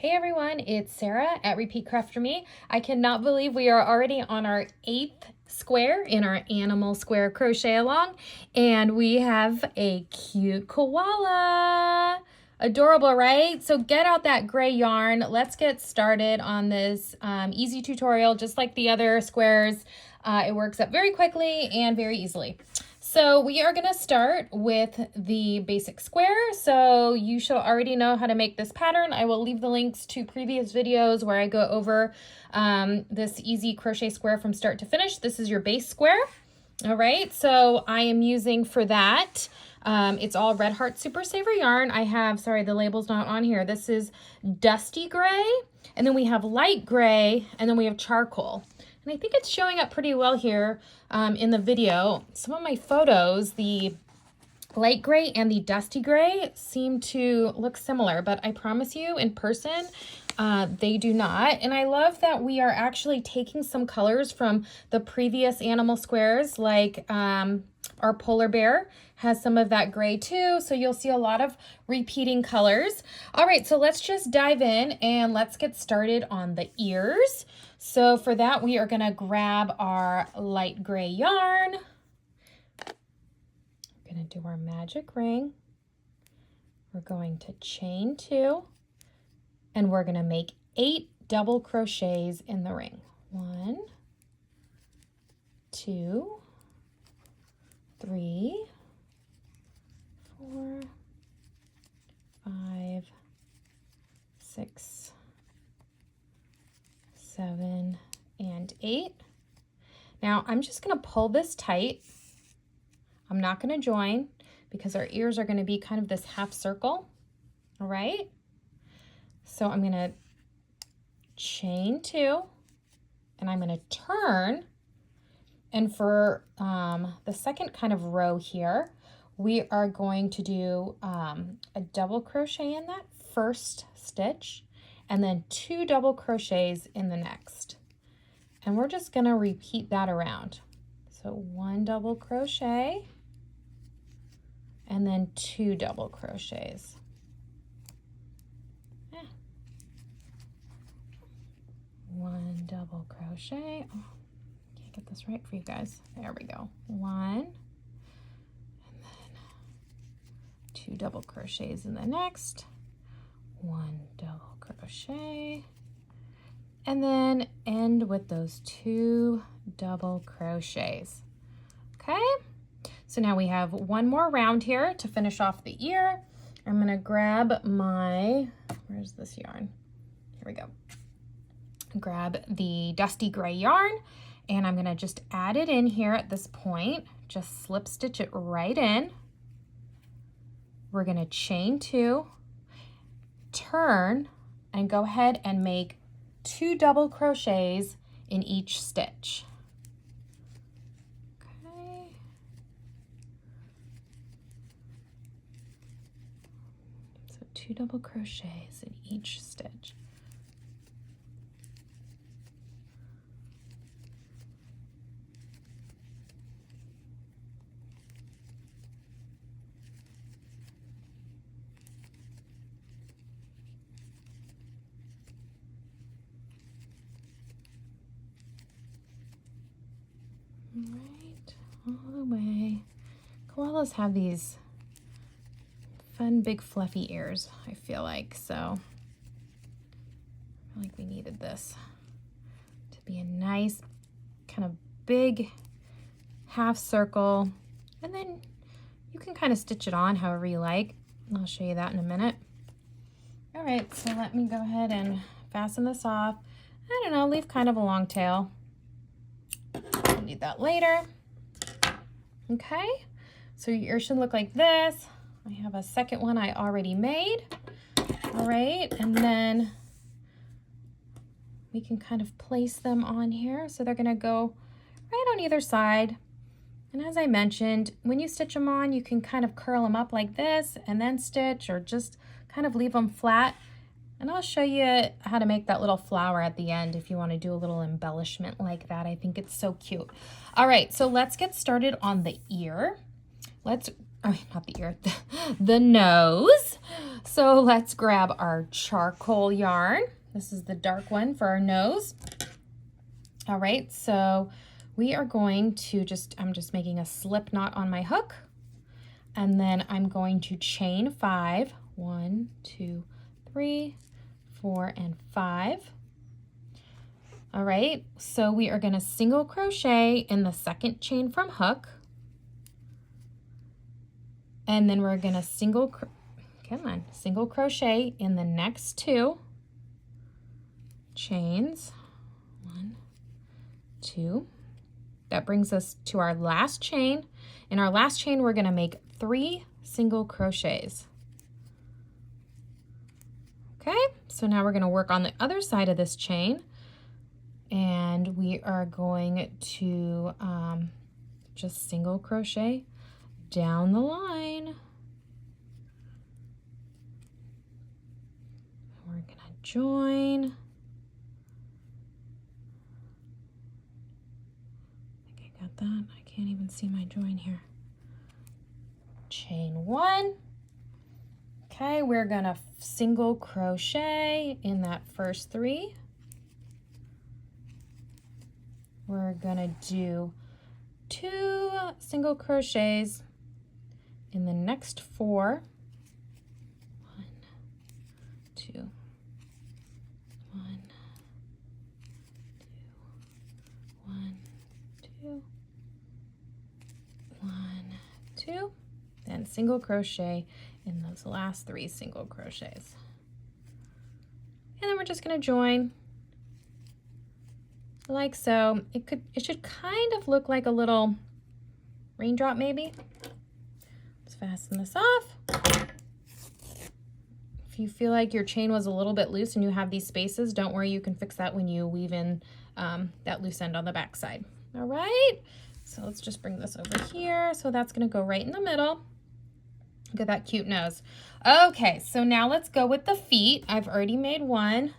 Hey everyone, it's Sarah at Repeat Craft For Me. I cannot believe we are already on our 8th square in our animal square crochet along, and we have a cute koala. Adorable, right? So get out that gray yarn. Let's get started on this easy tutorial, just like the other squares. It works up very quickly and very easily. So we are going to start with the basic square. So you should already know how to make this pattern. I will leave the links to previous videos where I go over this easy crochet square from start to finish. This is your base square. All right, so I am using for that, it's all Red Heart Super Saver yarn. I have, sorry, the label's not on here. This is dusty gray, and then we have light gray, and then we have charcoal. And I think it's showing up pretty well here in the video. Some of my photos, the light gray and the dusty gray seem to look similar, but I promise you in person, they do not. And I love that we are actually taking some colors from the previous animal squares, like our polar bear has some of that gray too. So you'll see a lot of repeating colors. All right, so let's just dive in and let's get started on the ears. So for that, we are gonna grab our light gray yarn. We're gonna do our magic ring. We're going to chain 2, and we're gonna make 8 double crochets in the ring. 1, 2, 3, 4, 5, 6, 7, and 8. Now I'm just going to pull this tight. I'm not going to join because our ears are going to be kind of this half circle. All right. So I'm going to chain 2, and I'm going to turn. And for the second kind of row here, we are going to do a double crochet in that first stitch, and then 2 double crochets in the next. And we're just going to repeat that around. So 1 double crochet, and then 2 double crochets. 1 double crochet. Oh, can't get this right for you guys. There we go. 1, and then 2 double crochets in the next. 1 double crochet, and then end with those 2 double crochets. Okay, so now we have one more round here to finish off the ear. I'm gonna grab my, where's this yarn? Here we go. Grab the dusty gray yarn, and I'm gonna just add it in here at this point. Just slip stitch it right in. We're gonna chain 2, turn, and go ahead and make 2 double crochets in each stitch. Okay. So 2 double crochets in each stitch. Right, all the way. Koalas have these fun, big, fluffy ears, I feel like. So I feel like we needed this to be a nice, kind of big half circle. And then you can kind of stitch it on however you like. And I'll show you that in a minute. All right, so let me go ahead and fasten this off. I don't know, leave kind of a long tail. I'll need that later. Okay, so your ear should look like this. I have a second one I already made. All right, and then we can kind of place them on here. So they're gonna go right on either side. And as I mentioned, when you stitch them on, you can kind of curl them up like this and then stitch, or just kind of leave them flat. And I'll show you how to make that little flower at the end if you want to do a little embellishment like that. I think it's so cute. All right, so let's get started on the ear. Not the ear, the nose. So let's grab our charcoal yarn. This is the dark one for our nose. All right, so we are going to I'm just making a slip knot on my hook, and then I'm going to chain 5. 1, 2, 3, 4, and 5. All right, so we are going to single crochet in the second chain from hook, and then we're going to single crochet in the next 2 chains. 1, 2. That brings us to our last chain. In our last chain, we're going to make 3 single crochets. Okay, so now we're going to work on the other side of this chain, and we are going to just single crochet down the line. We're going to join. I think I got that. I can't even see my join here. Chain 1. Okay, we're gonna single crochet in that first 3. We're gonna do 2 single crochets in the next 4. 1, 2, 1, 2, 1, 2, 1, 2, then single crochet in those last 3 single crochets. And then we're just going to join like so. It should kind of look like a little raindrop maybe. Let's fasten this off. If you feel like your chain was a little bit loose and you have these spaces, don't worry, you can fix that when you weave in that loose end on the back side. All right, so let's just bring this over here. So that's going to go right in the middle. Look at that cute nose. Okay, so now let's go with the feet. I've already made 1.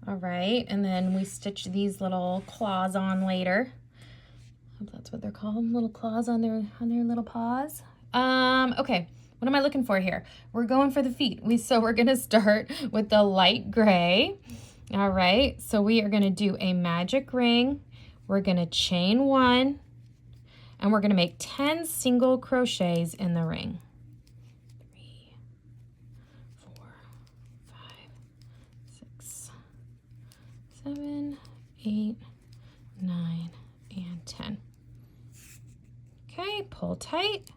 All right, and then we stitch these little claws on later. I hope that's what they're called, little claws on their little paws. Okay, what am I looking for here? We're going for the feet. So we're gonna start with the light gray. All right, so we are gonna do a magic ring. We're gonna chain 1, and we're gonna make 10 single crochets in the ring. 7, 8, 9, and 10. Okay, pull tight.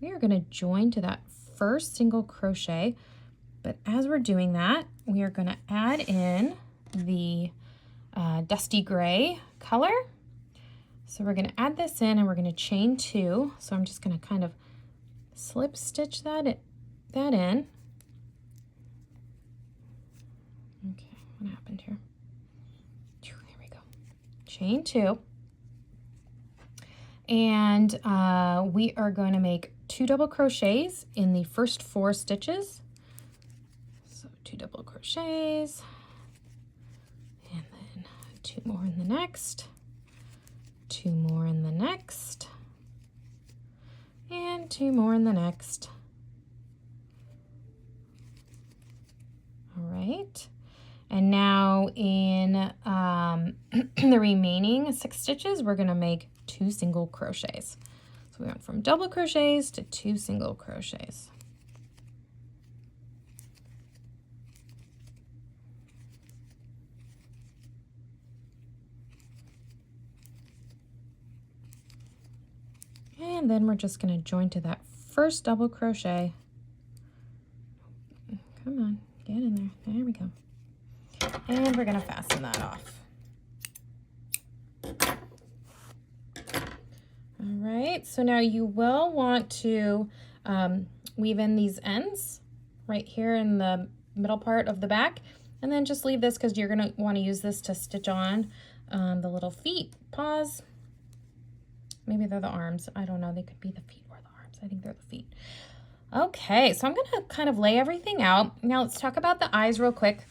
We are going to join to that first single crochet, but as we're doing that, we are going to add in the dusty gray color. So we're going to add this in, and we're going to chain 2. So I'm just going to kind of slip stitch that in. Okay, what happened here? Chain 2, and we are going to make 2 double crochets in the first 4 stitches. So 2 double crochets, and then 2 more in the next, 2 more in the next, and 2 more in the next. All right. And now in the remaining 6 stitches, we're going to make 2 single crochets. So we went from double crochets to 2 single crochets. And then we're just going to join to that first double crochet. Come on, get in there. There we go. And we're going to fasten that off. All right, so now you will want to weave in these ends right here in the middle part of the back, and then just leave this because you're going to want to use this to stitch on the little feet, paws. Maybe they're the arms. I don't know. They could be the feet or the arms. I think they're the feet. Okay, so I'm going to kind of lay everything out. Now let's talk about the eyes real quick.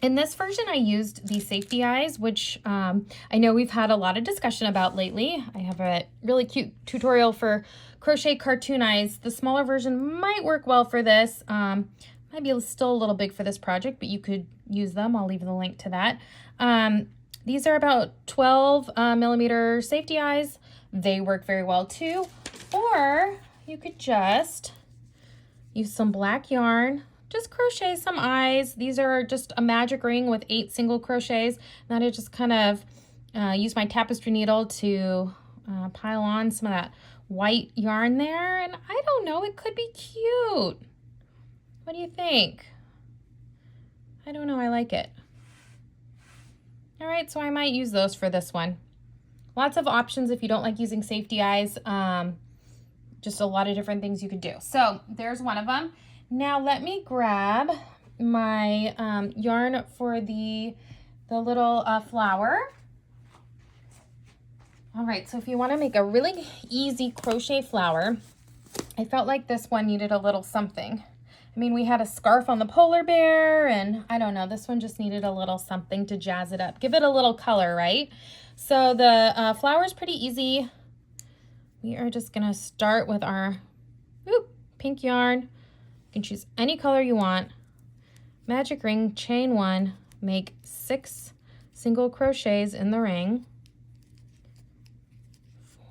In this version, I used the safety eyes, which I know we've had a lot of discussion about lately. I have a really cute tutorial for crochet cartoon eyes. The smaller version might work well for this. Might be still a little big for this project, but you could use them. I'll leave the link to that. These are about 12 millimeter safety eyes. They work very well too. Or you could just use some black yarn. Just crochet some eyes. These are just a magic ring with 8 single crochets. And I just kind of use my tapestry needle to pile on some of that white yarn there. And I don't know, it could be cute. What do you think? I don't know, I like it. All right, so I might use those for this one. Lots of options if you don't like using safety eyes. Just a lot of different things you could do. So there's one of them. Now let me grab my yarn for the little flower. All right, so if you want to make a really easy crochet flower, I felt like this one needed a little something. I mean, we had a scarf on the polar bear, and I don't know, this one just needed a little something to jazz it up. Give it a little color, right? So the flower is pretty easy. We are just gonna start with our pink yarn. You can choose any color you want. Magic ring, chain 1, make 6 single crochets in the ring. 4,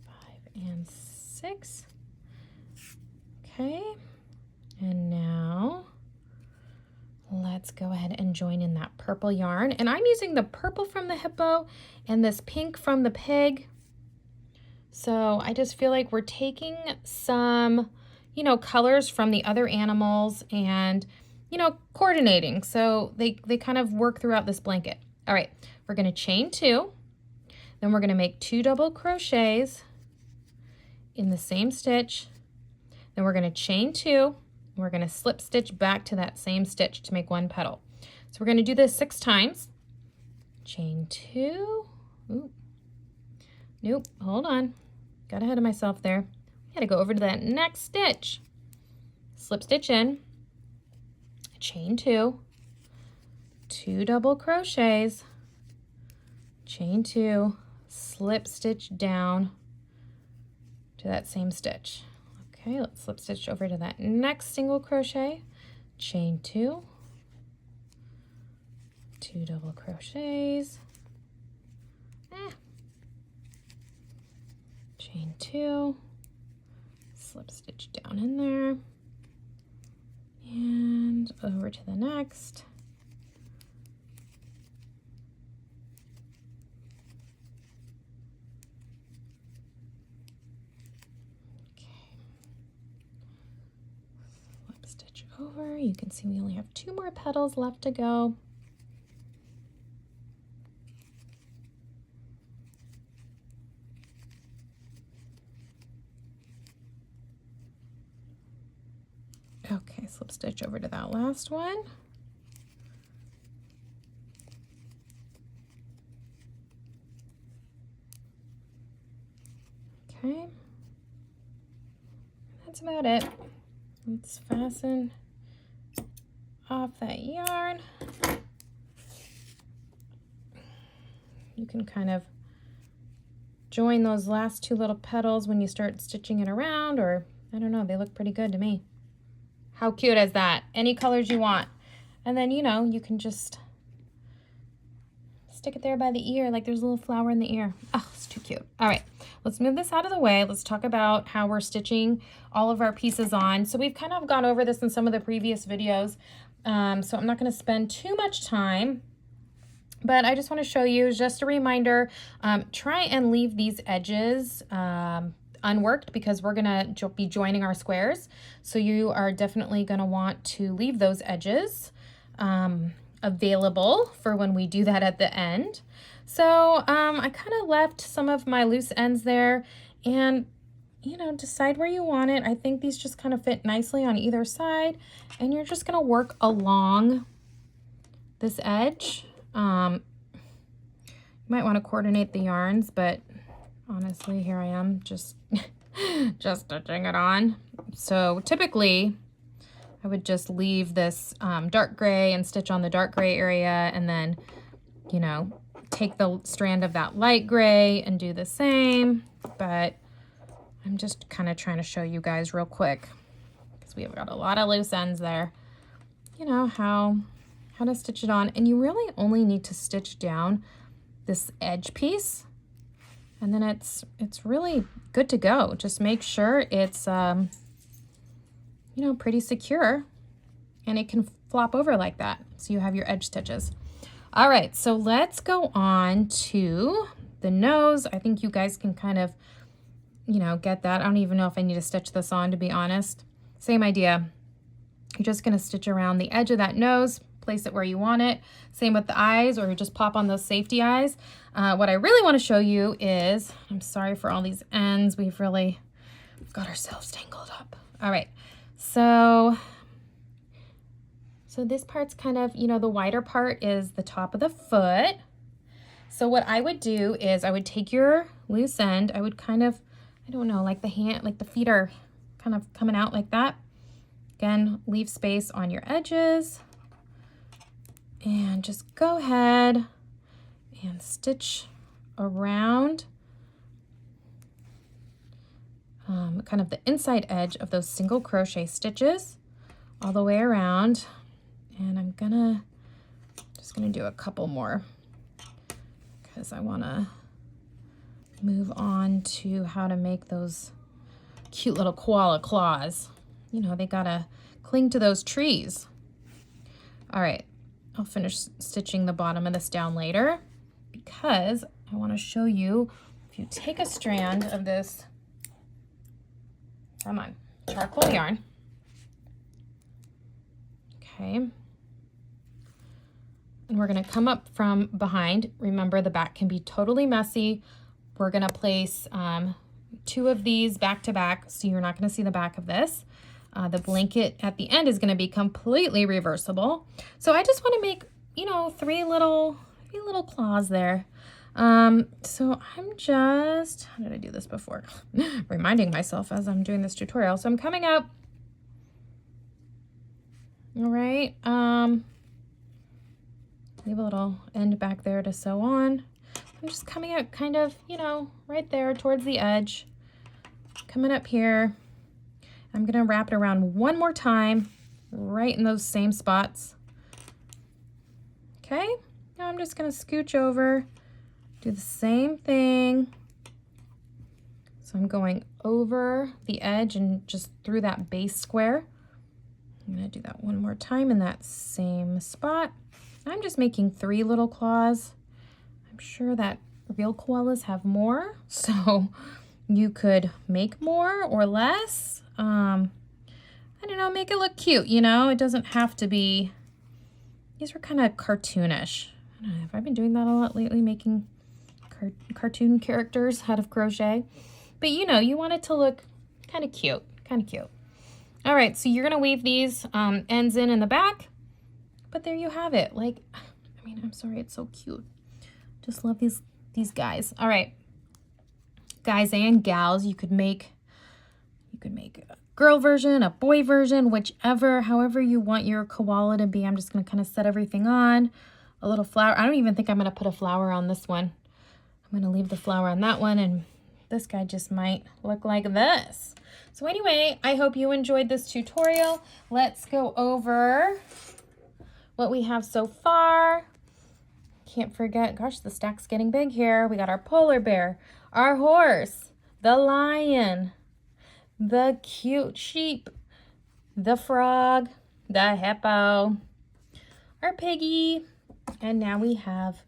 5, and 6. Okay, and now let's go ahead and join in that purple yarn. And I'm using the purple from the hippo and this pink from the pig. So I just feel like we're taking some, you know, colors from the other animals and, you know, coordinating. So they kind of work throughout this blanket. All right, we're gonna chain 2. Then we're gonna make 2 double crochets in the same stitch. Then we're gonna chain 2. We're gonna slip stitch back to that same stitch to make 1 petal. So we're gonna do this 6 times. Chain 2. Ooh. Nope, hold on. Got ahead of myself there. Gotta go over to that next stitch. Slip stitch in, chain 2, 2 double crochets, chain 2, slip stitch down to that same stitch. Okay, let's slip stitch over to that next single crochet, chain 2, 2 double crochets, chain 2, slip stitch down in there, and over to the next. Okay. Slip stitch over. You can see we only have 2 more petals left to go. Okay, slip stitch over to that last one. Okay, that's about it. Let's fasten off that yarn. You can kind of join those last 2 little petals when you start stitching it around, or I don't know, they look pretty good to me. How cute is that? Any colors you want. And then, you know, you can just stick it there by the ear, like there's a little flower in the ear. Oh, it's too cute. All right, let's move this out of the way. Let's talk about how we're stitching all of our pieces on. So we've kind of gone over this in some of the previous videos, so I'm not going to spend too much time, but I just want to show you, just a reminder, try and leave these edges unworked because we're going to be joining our squares. So you are definitely going to want to leave those edges available for when we do that at the end. So I kind of left some of my loose ends there, and you know, decide where you want it. I think these just kind of fit nicely on either side, and you're just going to work along this edge. You might want to coordinate the yarns, but honestly, here I am just stitching it on. So typically I would just leave this dark gray and stitch on the dark gray area, and then, you know, take the strand of that light gray and do the same. But I'm just kind of trying to show you guys real quick, because we've got a lot of loose ends there, you know, how to stitch it on. And you really only need to stitch down this edge piece, and then it's really good to go. Just make sure it's you know, pretty secure, and it can flop over like that, so you have your edge stitches. All right, so let's go on to the nose. I think you guys can kind of, you know, get that. I don't even know if I need to stitch this on, to be honest. Same idea. You're just gonna stitch around the edge of that nose, place it where you want it. Same with the eyes, or just pop on those safety eyes. What I really want to show you is, I'm sorry for all these ends, we've got ourselves tangled up. All right, so this part's kind of, you know, the wider part is the top of the foot. So what I would do is I would take your loose end, I would kind of, I don't know, like the hand, like the feet are kind of coming out like that. Again, leave space on your edges, and just go ahead and stitch around kind of the inside edge of those single crochet stitches all the way around. And I'm just gonna do a couple more, because I wanna move on to how to make those cute little koala claws. You know, they gotta cling to those trees. All right, I'll finish stitching the bottom of this down later, because I want to show you, if you take a strand of this, come on, charcoal yarn, okay, and we're going to come up from behind. Remember, the back can be totally messy. We're going to place 2 of these back to back, so you're not going to see the back of this. The blanket at the end is going to be completely reversible. So I just want to make, you know, 3 little claws there. So I'm just, how did I do this before? Reminding myself as I'm doing this tutorial. So I'm coming up. All right. Leave a little end back there to sew on. I'm just coming up kind of, you know, right there towards the edge. Coming up here. I'm gonna wrap it around one more time, right in those same spots. Okay, now I'm just gonna scooch over, do the same thing. So I'm going over the edge and just through that base square. I'm gonna do that one more time in that same spot. I'm just making 3 little claws. I'm sure that real koalas have more, so you could make more or less. I don't know, make it look cute, you know? It doesn't have to be, these were kind of cartoonish. I don't know, have I been doing that a lot lately, making cartoon characters out of crochet? But you know, you want it to look kind of cute, All right, so you're gonna weave these ends in the back, but there you have it. Like, I mean, I'm sorry, it's so cute. Just love these guys. All right, guys and gals, you could make a girl version, a boy version, whichever, however you want your koala to be. I'm just gonna kind of set everything on. A little flower. I don't even think I'm gonna put a flower on this one. I'm gonna leave the flower on that one, and this guy just might look like this. So anyway, I hope you enjoyed this tutorial. Let's go over what we have so far. Can't forget, gosh, the stack's getting big here. We got our polar bear, our horse, the lion, the cute sheep, the frog, the hippo, our piggy, and now we have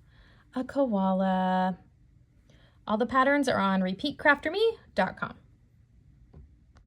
a koala. All the patterns are on repeatcrafterme.com.